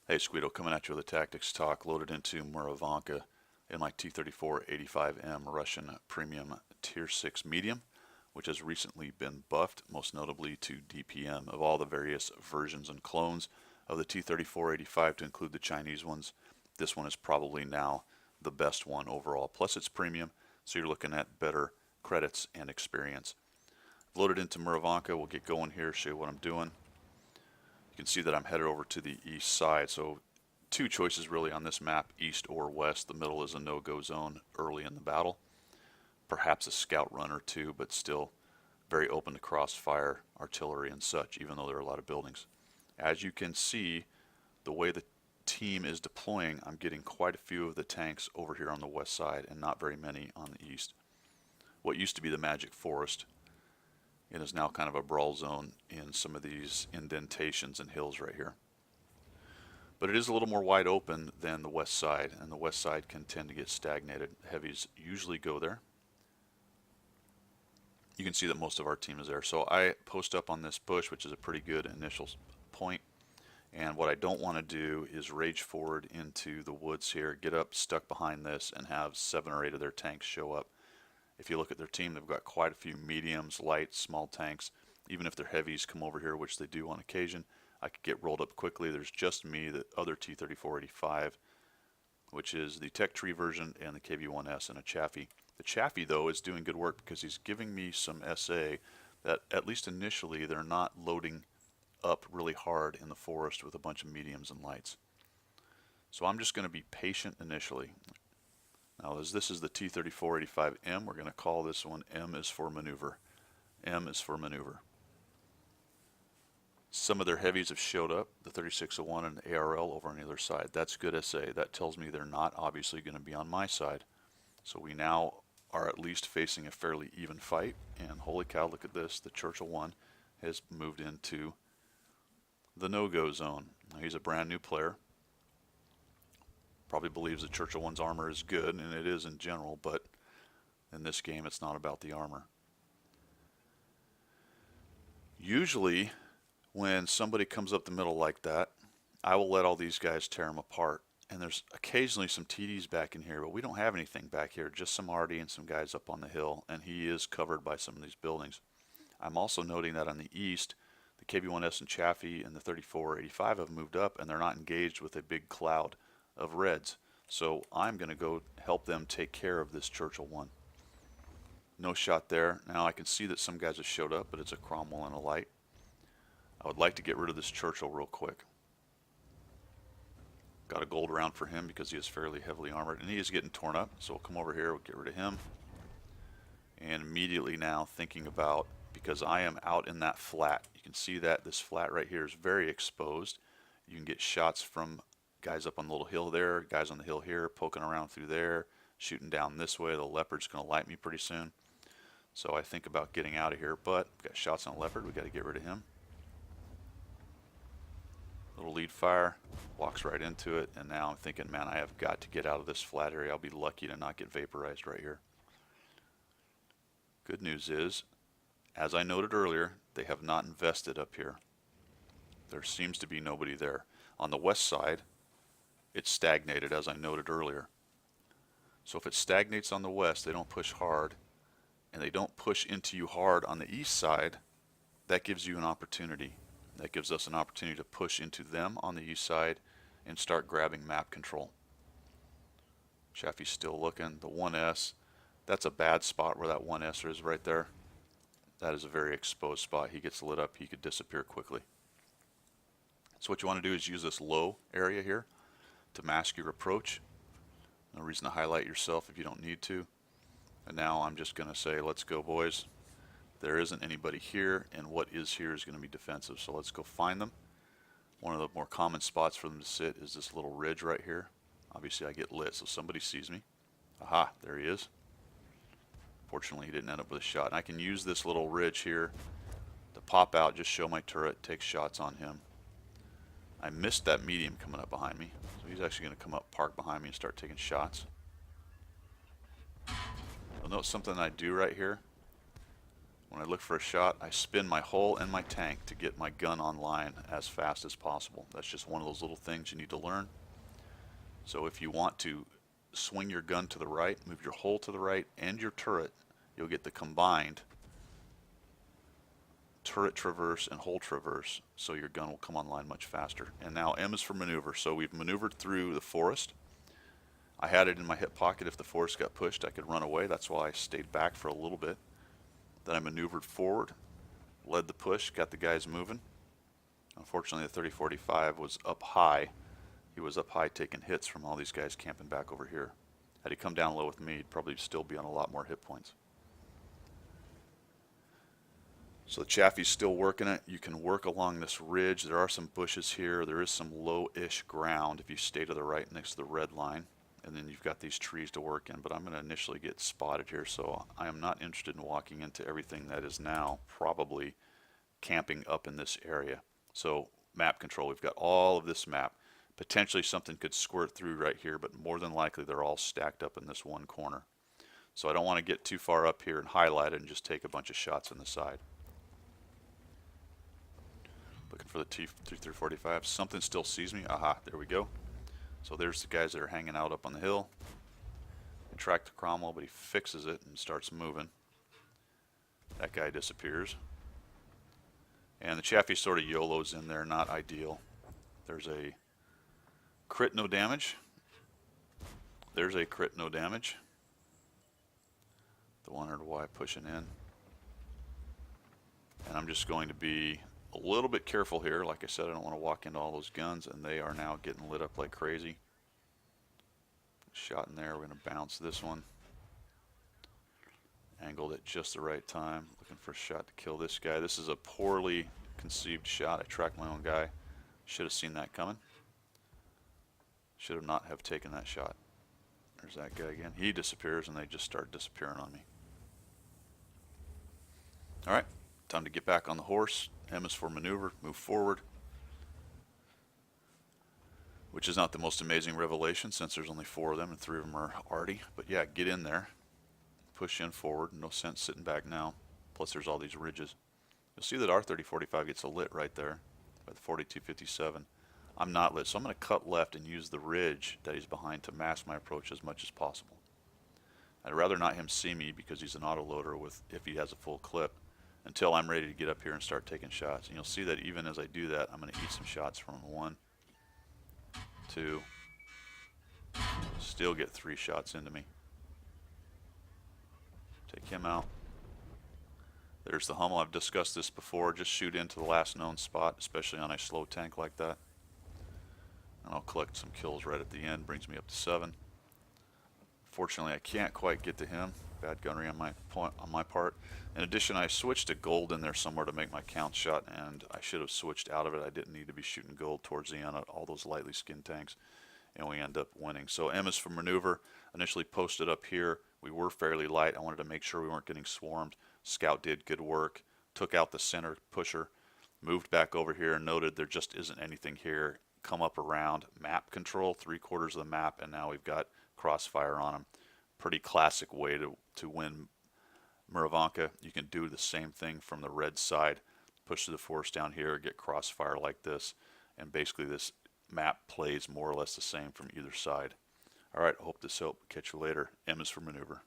Hey Squeedo, coming at you with a tactics talk loaded into Murovanka in my T-34-85M Russian Premium Tier 6 Medium, which has recently been buffed, most notably to DPM. Of all the various versions and clones of the T-34-85 to include the Chinese ones, this one is probably now the best one overall. Plus it's premium, so you're looking at better credits and experience. Loaded into Murovanka, we'll get going here, show you what I'm doing. You can see that I'm headed over to the east side, so two choices really on this map, east or west. The middle is a no-go zone early in the battle. Perhaps a scout run or two, but still very open to crossfire, artillery, and such, even though there are a lot of buildings. As you can see, the way the team is deploying, I'm getting quite a few of the tanks over here on the west side and not very many on the east. What used to be the Magic Forest, it is now kind of a brawl zone in some of these indentations and hills right here. But it is a little more wide open than the west side, and the west side can tend to get stagnated. Heavies usually go there. You can see that most of our team is there. So I post up on this bush, which is a pretty good initial point. And what I don't want to do is rage forward into the woods here, get up stuck behind this, and have 7 or 8 of their tanks show up. If you look at their team, they've got quite a few mediums, light, small tanks. Even if their heavies come over here, which they do on occasion, I could get rolled up quickly. There's just me, the other T-34-85, which is the Tech Tree version, and the KV-1S and a Chaffee. The Chaffee, though, is doing good work because he's giving me some SA that, at least initially, they're not loading up really hard in the forest with a bunch of mediums and lights. So I'm just going to be patient initially. Now, as this is the T-34-85M, we're going to call this one M is for maneuver. M is for maneuver. Some of their heavies have showed up, the 3601 and the ARL over on the other side. That's good SA. That tells me they're not obviously going to be on my side. So we now are at least facing a fairly even fight. And holy cow, look at this. The Churchill 1 has moved into the no-go zone. Now, he's a brand new player. Probably believes that Churchill 1's armor is good, and it is in general, but in this game it's not about the armor. Usually when somebody comes up the middle like that, I will let all these guys tear them apart. And there's occasionally some TDs back in here, but we don't have anything back here, just some Artie and some guys up on the hill, and he is covered by some of these buildings. I'm also noting that on the east, the KV-1S and Chaffee and the 34-85 have moved up, and they're not engaged with a big cloud of reds. So I'm going to go help them take care of this Churchill 1. No shot there. Now I can see that some guys have showed up, but it's a Cromwell and a light. I would like to get rid of this Churchill real quick. Got a gold round for him because he is fairly heavily armored, and he is getting torn up. So we'll come over here, we'll get rid of him. And immediately now thinking about, because I am out in that flat, you can see that this flat right here is very exposed. You can get shots from guys up on the little hill there, guys on the hill here, poking around through there, shooting down this way. The leopard's going to light me pretty soon. So I think about getting out of here, but we've got shots on a leopard. We've got to get rid of him. Little lead fire, walks right into it, and now I'm thinking, man, I have got to get out of this flat area. I'll be lucky to not get vaporized right here. Good news is, as I noted earlier, they have not invested up here. There seems to be nobody there. On the west side, it's stagnated, as I noted earlier. So if it stagnates on the west, they don't push hard, and they don't push into you hard on the east side, that gives you an opportunity. That gives us an opportunity to push into them on the east side and start grabbing map control. Chaffee's still looking. The 1S, that's a bad spot where that 1S is right there. That is a very exposed spot. He gets lit up, he could disappear quickly. So what you want to do is use this low area here to mask your approach. No reason to highlight yourself if you don't need to. And now I'm just going to say, let's go, boys. There isn't anybody here, and what is here is going to be defensive. So let's go find them. One of the more common spots for them to sit is this little ridge right here. Obviously I get lit, so somebody sees me. Aha, there he is. Fortunately, he didn't end up with a shot. And I can use this little ridge here to pop out, just show my turret, take shots on him. I missed that medium coming up behind me, so he's actually going to come up, park behind me, and start taking shots. You'll note something I do right here. When I look for a shot, I spin my hull and my tank to get my gun online as fast as possible. That's just one of those little things you need to learn. So if you want to swing your gun to the right, move your hull to the right and your turret, you'll get the combined turret traverse and hull traverse, so your gun will come online much faster. And now M is for maneuver. So we've maneuvered through the forest. I had it in my hip pocket. If the forest got pushed, I could run away. That's why I stayed back for a little bit. Then I maneuvered forward, led the push, got the guys moving. Unfortunately, the 30-45 was up high. He was up high taking hits from all these guys camping back over here. Had he come down low with me, he'd probably still be on a lot more hit points. So the Chaffee's still working it. You can work along this ridge. There are some bushes here. There is some low-ish ground if you stay to the right next to the red line. And then you've got these trees to work in. But I'm going to initially get spotted here, so I am not interested in walking into everything that is now probably camping up in this area. So map control, we've got all of this map. Potentially something could squirt through right here, but more than likely they're all stacked up in this one corner. So I don't want to get too far up here and highlight it and just take a bunch of shots on the side. Looking for the T-345. Something still sees me. Aha, there we go. So there's the guys that are hanging out up on the hill. I track the Cromwell, but he fixes it and starts moving. That guy disappears. And the Chaffee sort of YOLO's in there, not ideal. There's a crit, no damage. There's a crit, no damage. The 100Y pushing in. And I'm just going to be a little bit careful here. Like I said, I don't want to walk into all those guns, and they are now getting lit up like crazy. Shot in there. We're going to bounce this one. Angled at just the right time. Looking for a shot to kill this guy. This is a poorly conceived shot. I tracked my own guy. Should have seen that coming. Should have not have taken that shot. There's that guy again. He disappears, and they just start disappearing on me. All right, time to get back on the horse. M is for maneuver, move forward. Which is not the most amazing revelation since there's only 4 of them and 3 of them are arty. But yeah, get in there. Push in forward. No sense sitting back now. Plus there's all these ridges. You'll see that our 30-45 gets a lit right there by the 42-57. I'm not lit, so I'm going to cut left and use the ridge that he's behind to mask my approach as much as possible. I'd rather not him see me because he's an autoloader with if he has a full clip until I'm ready to get up here and start taking shots. And you'll see that even as I do that, I'm going to eat some shots from him. 1, 2, still get 3 shots into me. Take him out. There's the Hummel. I've discussed this before. Just shoot into the last known spot, especially on a slow tank like that. And I'll collect some kills right at the end. Brings me up to 7. Fortunately, I can't quite get to him. Bad gunnery on my part. In addition, I switched to gold in there somewhere to make my count shot, and I should have switched out of it. I didn't need to be shooting gold towards the end of all those lightly skinned tanks, and we end up winning. So M is for maneuver. Initially posted up here. We were fairly light. I wanted to make sure we weren't getting swarmed. Scout did good work. Took out the center pusher. Moved back over here and noted there just isn't anything here. Come up around. Map control, 3/4 of the map, and now we've got crossfire on them. Pretty classic way to win Murovanka. You can do the same thing from the red side. Push through the forest down here, get crossfire like this, and basically this map plays more or less the same from either side. All right, I hope this helped. Catch you later. M is for maneuver.